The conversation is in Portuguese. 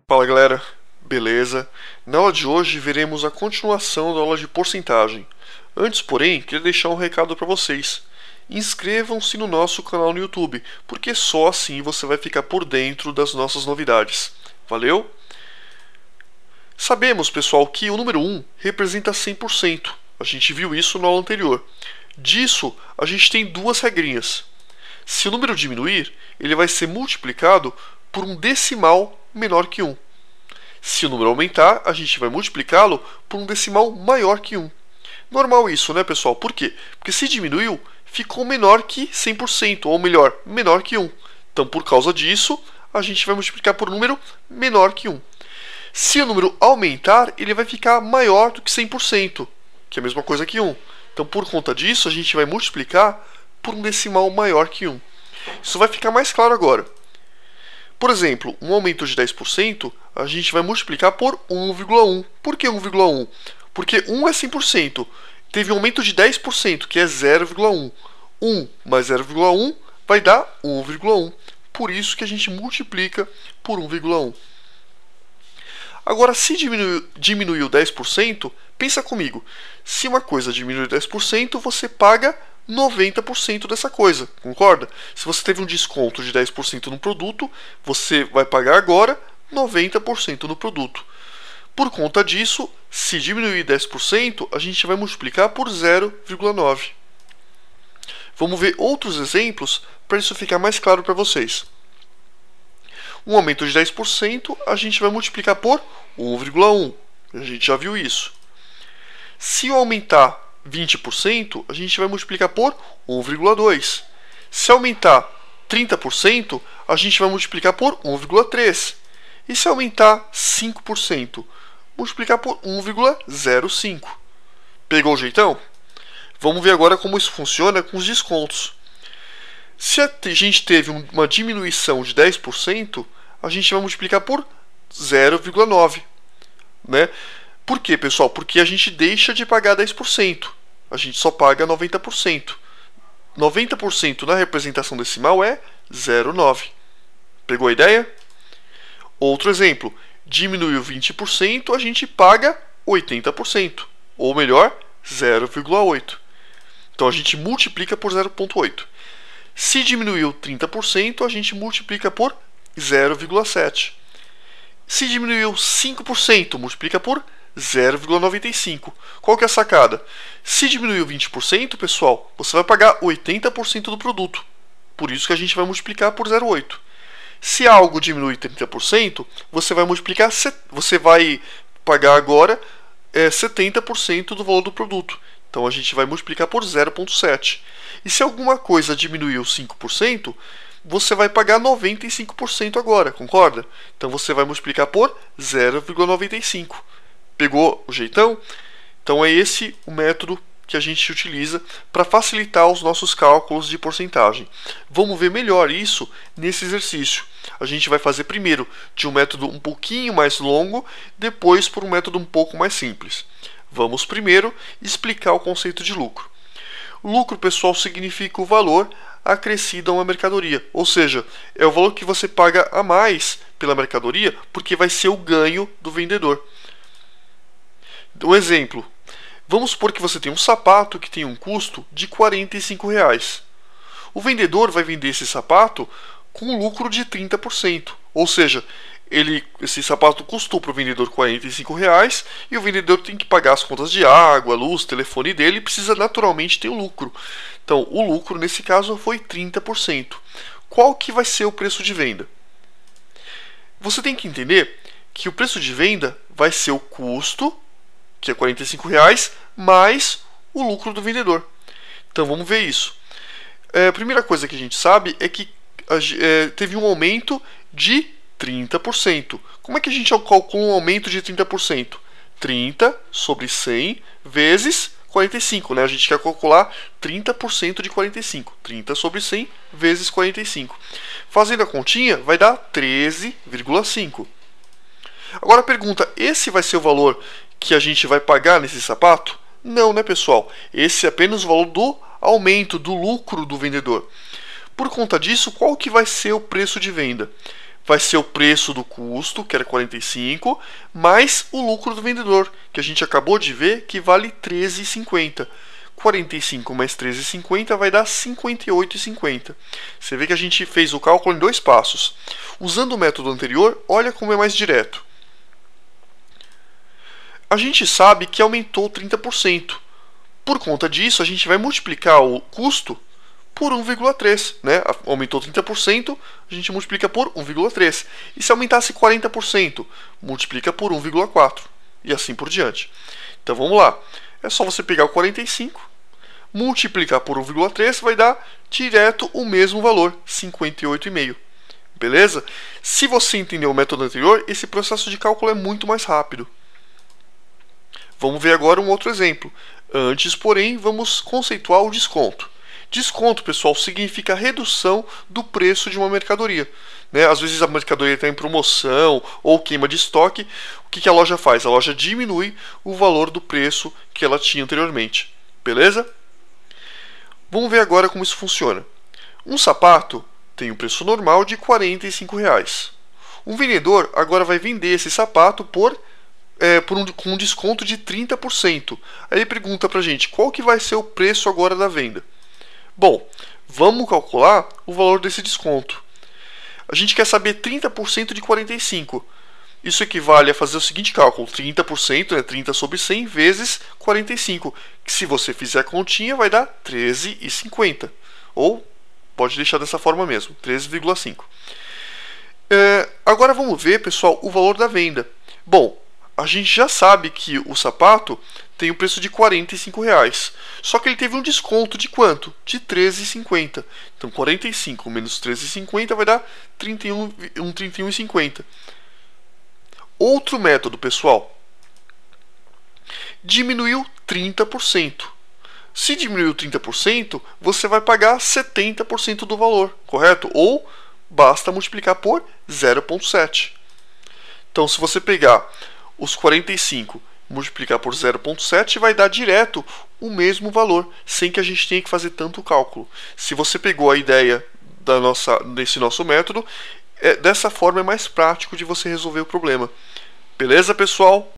Fala galera, beleza? Na aula de hoje veremos a continuação da aula de porcentagem. Antes, porém, queria deixar um recado para vocês. Inscrevam-se no nosso canal no YouTube, porque só assim você vai ficar por dentro das nossas novidades. Valeu? Sabemos, pessoal, que o número 1 representa 100%. A gente viu isso na aula anterior. Disso, a gente tem duas regrinhas. Se o número diminuir, ele vai ser multiplicado por um decimal menor que 1. Se o número aumentar, a gente vai multiplicá-lo por um decimal maior que 1. Normal isso, né, pessoal? Por quê? Porque se diminuiu, ficou menor que 100%, ou melhor, menor que 1. Então, por causa disso, a gente vai multiplicar por um número menor que 1. Se o número aumentar, ele vai ficar maior do que 100%, que é a mesma coisa que 1. Então, por conta disso, a gente vai multiplicar por um decimal maior que 1. Isso vai ficar mais claro agora. Por exemplo, um aumento de 10%, a gente vai multiplicar por 1,1. Por que 1,1? Porque 1 é 100%. Teve um aumento de 10%, que é 0,1. 1 mais 0,1 vai dar 1,1. Por isso que a gente multiplica por 1,1. Agora, se diminuiu 10%, pensa comigo. Se uma coisa diminui 10%, você paga 90% dessa coisa, concorda? Se você teve um desconto de 10% no produto, você vai pagar agora 90% no produto. Por conta disso, se diminuir 10%, a gente vai multiplicar por 0,9. Vamos ver outros exemplos para isso ficar mais claro para vocês. Um aumento de 10%, a gente vai multiplicar por 1,1. A gente já viu isso. Se eu aumentar 20%, a gente vai multiplicar por 1,2. Se aumentar 30%, a gente vai multiplicar por 1,3. E se aumentar 5%, multiplicar por 1,05. Pegou o jeitão? Vamos ver agora como isso funciona com os descontos. Se a gente teve uma diminuição de 10%, a gente vai multiplicar por 0,9. Né? Por quê, pessoal? Porque a gente deixa de pagar 10%. A gente só paga 90%. 90% na representação decimal é 0,9. Pegou a ideia? Outro exemplo. Diminuiu 20%, a gente paga 80%. Ou melhor, 0,8. Então a gente multiplica por 0,8. Se diminuiu 30%, a gente multiplica por 0,7. Se diminuiu 5%, multiplica por 0,95. Qual que é a sacada? Se diminuiu 20%, pessoal, você vai pagar 80% do produto. Por isso que a gente vai multiplicar por 0,8. Se algo diminui 30%, você vai pagar agora 70% do valor do produto. Então a gente vai multiplicar por 0,7. E se alguma coisa diminuiu 5%, você vai pagar 95% agora, concorda? Então você vai multiplicar por 0,95. Pegou o jeitão? Então é esse o método que a gente utiliza para facilitar os nossos cálculos de porcentagem. Vamos ver melhor isso nesse exercício. A gente vai fazer primeiro de um método um pouquinho mais longo, depois por um método um pouco mais simples. Vamos primeiro explicar o conceito de lucro. O lucro, pessoal, significa o valor acrescido a uma mercadoria, ou seja, é o valor que você paga a mais pela mercadoria porque vai ser o ganho do vendedor. Um exemplo, vamos supor que você tem um sapato que tem um custo de R$ 45. O vendedor vai vender esse sapato com um lucro de 30%, ou seja, esse sapato custou para o vendedor R$ 45 e o vendedor tem que pagar as contas de água, luz, telefone dele e precisa naturalmente ter um lucro. Então, o lucro nesse caso foi 30%. Qual que vai ser o preço de venda? Você tem que entender que o preço de venda vai ser o custo, que é R$ 45, mais o lucro do vendedor. Então, vamos ver isso. A primeira coisa que a gente sabe é que teve um aumento de 30%. Como é que a gente calcula um aumento de 30%? 30 sobre 100 vezes 45, né? A gente quer calcular 30% de 45. 30 sobre 100 vezes 45. Fazendo a continha, vai dar 13,5. Agora a pergunta, esse vai ser o valor que a gente vai pagar nesse sapato? Não, né, pessoal? Esse é apenas o valor do aumento, do lucro do vendedor. Por conta disso, qual que vai ser o preço de venda? vai ser o preço do custo, que era 45, mais o lucro do vendedor, que a gente acabou de ver que vale 13,50. 45 mais 13,50 vai dar 58,50. Você vê que a gente fez o cálculo em 2 passos. Usando o método anterior, olha como é mais direto. A gente sabe que aumentou 30%. Por conta disso, a gente vai multiplicar o custo por 1,3, né? Aumentou 30%, a gente multiplica por 1,3. E se aumentasse 40%, multiplica por 1,4. E assim por diante. Então vamos lá. É só você pegar o 45, multiplicar por 1,3, vai dar direto o mesmo valor, 58,5. Beleza? Se você entendeu o método anterior, esse processo de cálculo é muito mais rápido. Vamos ver agora um outro exemplo. Antes, porém, vamos conceituar o desconto. Desconto, pessoal, significa redução do preço de uma mercadoria. Né? Às vezes a mercadoria está em promoção ou queima de estoque. O que a loja faz? A loja diminui o valor do preço que ela tinha anteriormente. Beleza? Vamos ver agora como isso funciona. Um sapato tem um preço normal de R$ 45. Um vendedor agora vai vender esse sapato com um desconto de 30%. Aí ele pergunta pra gente qual que vai ser o preço agora da venda. Bom, vamos calcular o valor desse desconto. A gente quer saber 30% de 45. Isso equivale a fazer o seguinte cálculo: 30%, né, 30 sobre 100 vezes 45, que se você fizer a continha vai dar 13,50. Ou pode deixar dessa forma mesmo, 13,5. Agora vamos ver, pessoal, o valor da venda. Bom, a gente já sabe que o sapato tem o preço de R$ 45. Só que ele teve um desconto de quanto? De R$ 13,50. Então 45 menos 13,50 vai dar 31,50. Outro método, pessoal. Diminuiu 30%. Se diminuiu 30%, você vai pagar 70% do valor, correto? Ou basta multiplicar por 0,7. Então, se você pegar os 45 multiplicar por 0,7, vai dar direto o mesmo valor, sem que a gente tenha que fazer tanto cálculo. Se você pegou a ideia desse nosso método, dessa forma é mais prático de você resolver o problema. Beleza, pessoal?